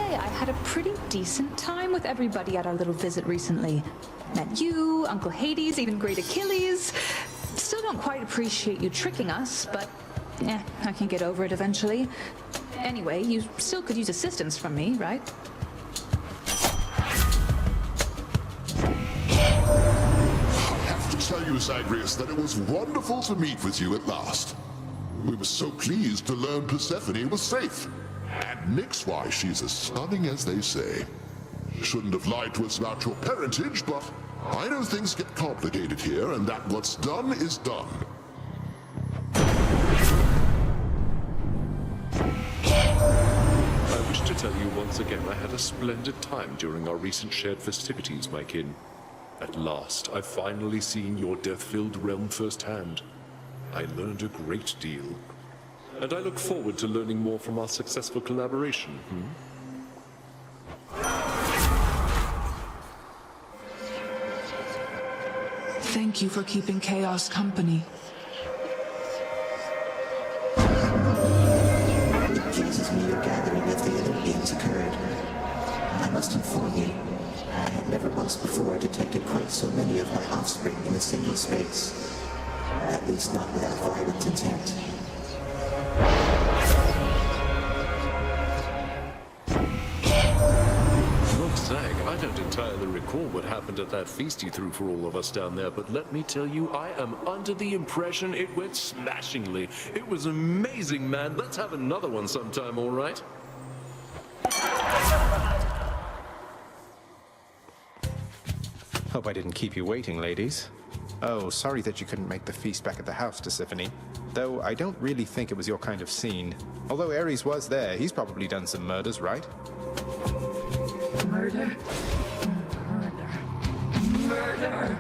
say, I had a pretty decent time with everybody at our little visit recently. Met you, Uncle Hades, even Great Achilles. Still don't quite appreciate you tricking us, but I can get over it eventually. Anyway, you still could use assistance from me, right? I have to tell you, Zagreus, that it was wonderful to meet with you at last. We were so pleased to learn Persephone was safe. And Nyx-wise, she's as stunning as they say. Shouldn't have lied to us about your parentage, but I know things get complicated here, and that what's done is done. I wish to tell you once again I had a splendid time during our recent shared festivities, my kin. At last, I've finally seen your death-filled realm firsthand. I learned a great deal. And I look forward to learning more from our successful collaboration, Thank you for keeping Chaos company. It pleases me your gathering of the Olympians occurred. I must inform you, I had never once before detected quite so many of my offspring in a single space. At least not without violent intent. Look, Zag, I don't entirely recall what happened at that feast you threw for all of us down there, but let me tell you, I am under the impression it went smashingly. It was amazing, man. Let's have another one sometime, all right? Hope I didn't keep you waiting, ladies. Oh, sorry that you couldn't make the feast back at the house, Persephone. Though I don't really think it was your kind of scene. Although Ares was there, he's probably done some murders, right? Murder? Murder!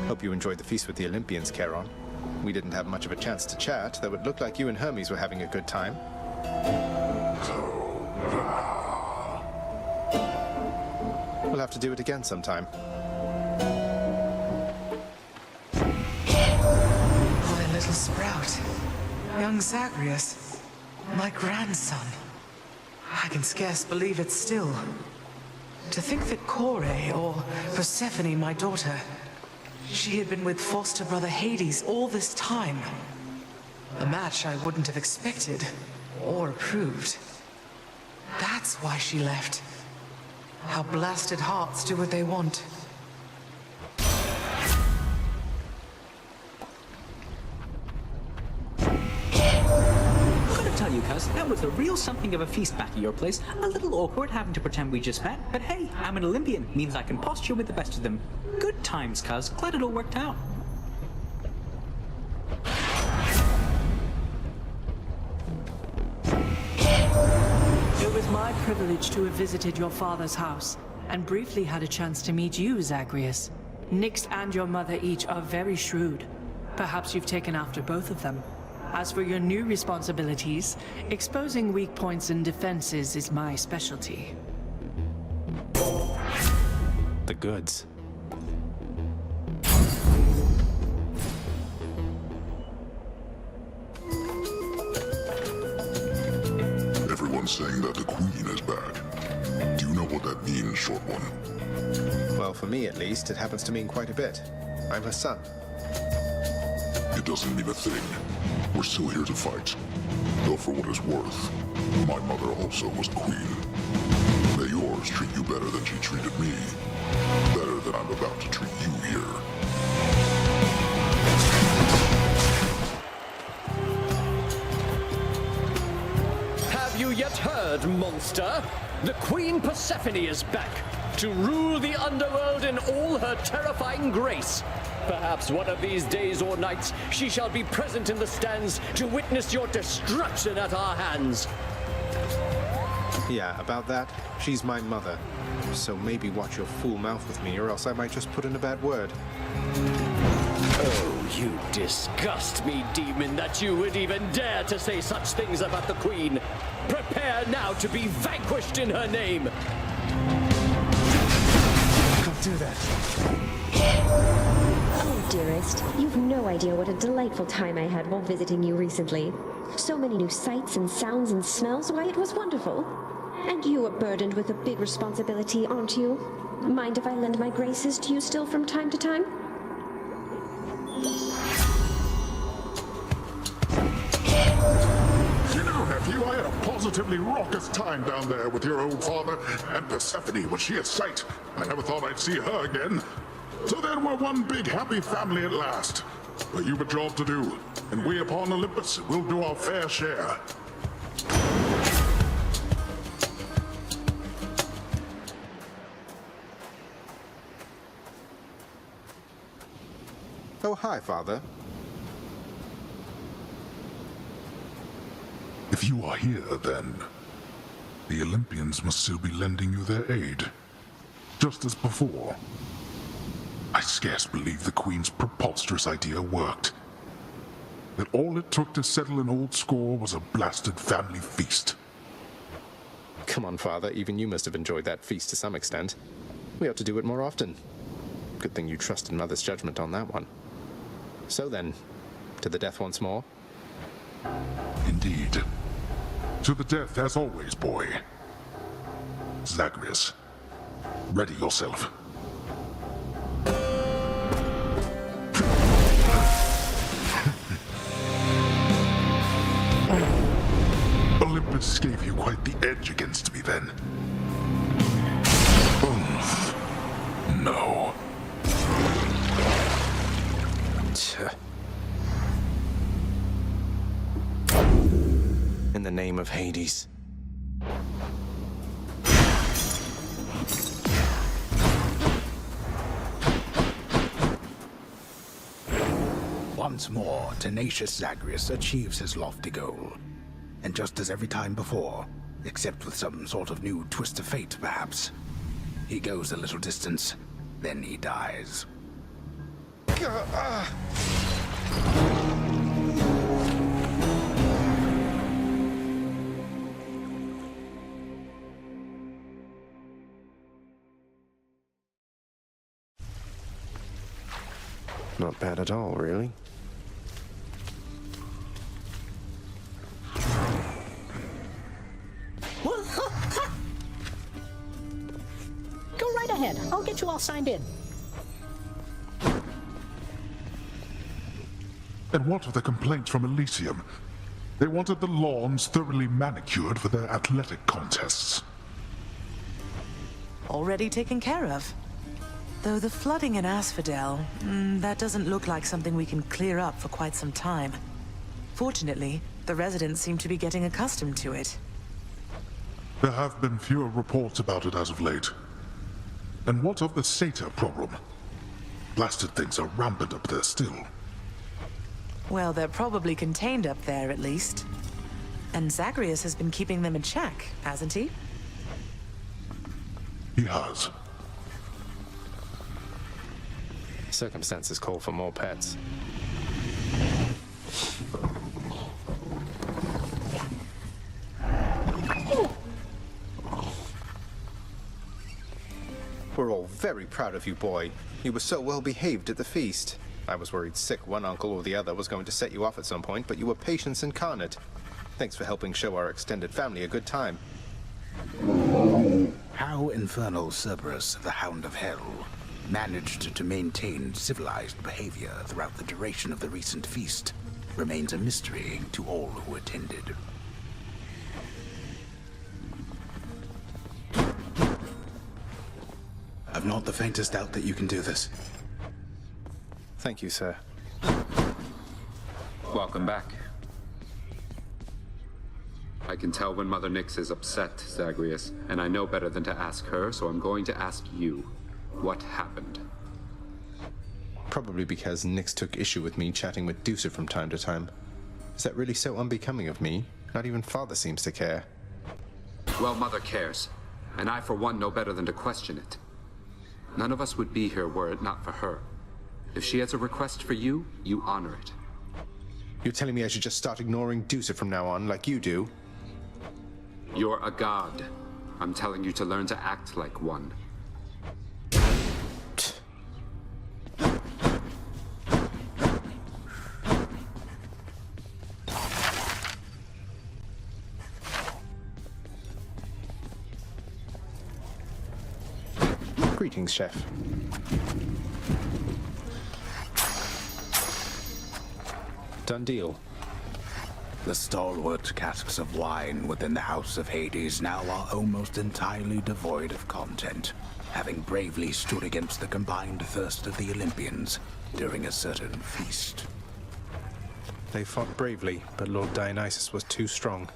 Hope you enjoyed the feast with the Olympians, Charon. We didn't have much of a chance to chat, though it looked like you and Hermes were having a good time. We'll have to do it again sometime. What a little sprout. Young Zagreus. My grandson. I can scarce believe it still. To think that Kore, or Persephone, my daughter, she had been with foster brother Hades all this time. A match I wouldn't have expected or approved. That's why she left. How blasted hearts do what they want. Gotta tell you, cuz, that was a real something of a feast back at your place. A little awkward having to pretend we just met, but hey, I'm an Olympian, means I can posture with the best of them. Good times, cuz. Glad it all worked out. It was my privilege to have visited your father's house, and briefly had a chance to meet you, Zagreus. Nyx and your mother each are very shrewd. Perhaps you've taken after both of them. As for your new responsibilities, exposing weak points and defenses is my specialty. The goods. Everyone's saying that the Queen is back. Do you know what that means, Short One? Well, for me at least, it happens to mean quite a bit. I'm her son. It doesn't mean a thing. We're still here to fight. Though for what it's worth, my mother also was queen. May yours treat you better than she treated me. Better than I'm about to treat you here. Have you yet heard, monster? The Queen Persephone is back, to rule the underworld in all her terrifying grace. Perhaps one of these days or nights, she shall be present in the stands to witness your destruction at our hands. Yeah, about that, she's my mother. So maybe watch your fool mouth with me, or else I might just put in a bad word. Oh, you disgust me, demon, that you would even dare to say such things about the Queen. Prepare now to be vanquished in her name. Don't do that. Oh, dearest, you've no idea what a delightful time I had while visiting you recently. So many new sights and sounds and smells, why it was wonderful. And you are burdened with a big responsibility, aren't you? Mind if I lend my graces to you still from time to time? You know, nephew, I had a positively raucous time down there with your old father and Persephone when she had sight. I never thought I'd see her again. So then we're one big happy family at last. But you've a job to do, and we upon Olympus will do our fair share. Oh, hi, Father. If you are here, then, the Olympians must still be lending you their aid. Just as before. I scarce believe the Queen's preposterous idea worked. That all it took to settle an old score was a blasted family feast. Come on, Father, even you must have enjoyed that feast to some extent. We ought to do it more often. Good thing you trusted Mother's judgment on that one. So then, to the death once more? Indeed. To the death as always, boy. Zagreus, ready yourself. Olympus gave you quite the edge against me then. No. In the name of Hades. Once more, tenacious Zagreus achieves his lofty goal. And just as every time before, except with some sort of new twist of fate, perhaps. He goes a little distance, then he dies. Not bad at all, really. Go right ahead. I'll get you all signed in. And what of the complaints from Elysium? They wanted the lawns thoroughly manicured for their athletic contests. Already taken care of. Though the flooding in Asphodel, that doesn't look like something we can clear up for quite some time. Fortunately, the residents seem to be getting accustomed to it. There have been fewer reports about it as of late. And what of the satyr problem? Blasted things are rampant up there still. Well, they're probably contained up there, at least. And Zagreus has been keeping them in check, hasn't he? He has. Circumstances call for more pets. We're all very proud of you, boy. You were so well behaved at the feast. I was worried sick one uncle or the other was going to set you off at some point, but you were patience incarnate. Thanks for helping show our extended family a good time. How infernal Cerberus, the Hound of Hell, managed to maintain civilized behavior throughout the duration of the recent feast remains a mystery to all who attended. I've not the faintest doubt that you can do this. Thank you, sir. Welcome back. I can tell when Mother Nyx is upset, Zagreus, and I know better than to ask her, so I'm going to ask you. What happened? Probably because Nyx took issue with me chatting with Deucer from time to time. Is that really so unbecoming of me? Not even Father seems to care. Well, Mother cares, and I for one know better than to question it. None of us would be here were it not for her. If she has a request for you, you honor it. You're telling me I should just start ignoring Deucer from now on, like you do? You're a god. I'm telling you to learn to act like one. Greetings, Chef. Done deal. The stalwart casks of wine within the House of Hades now are almost entirely devoid of content, having bravely stood against the combined thirst of the Olympians during a certain feast. They fought bravely, but Lord Dionysus was too strong.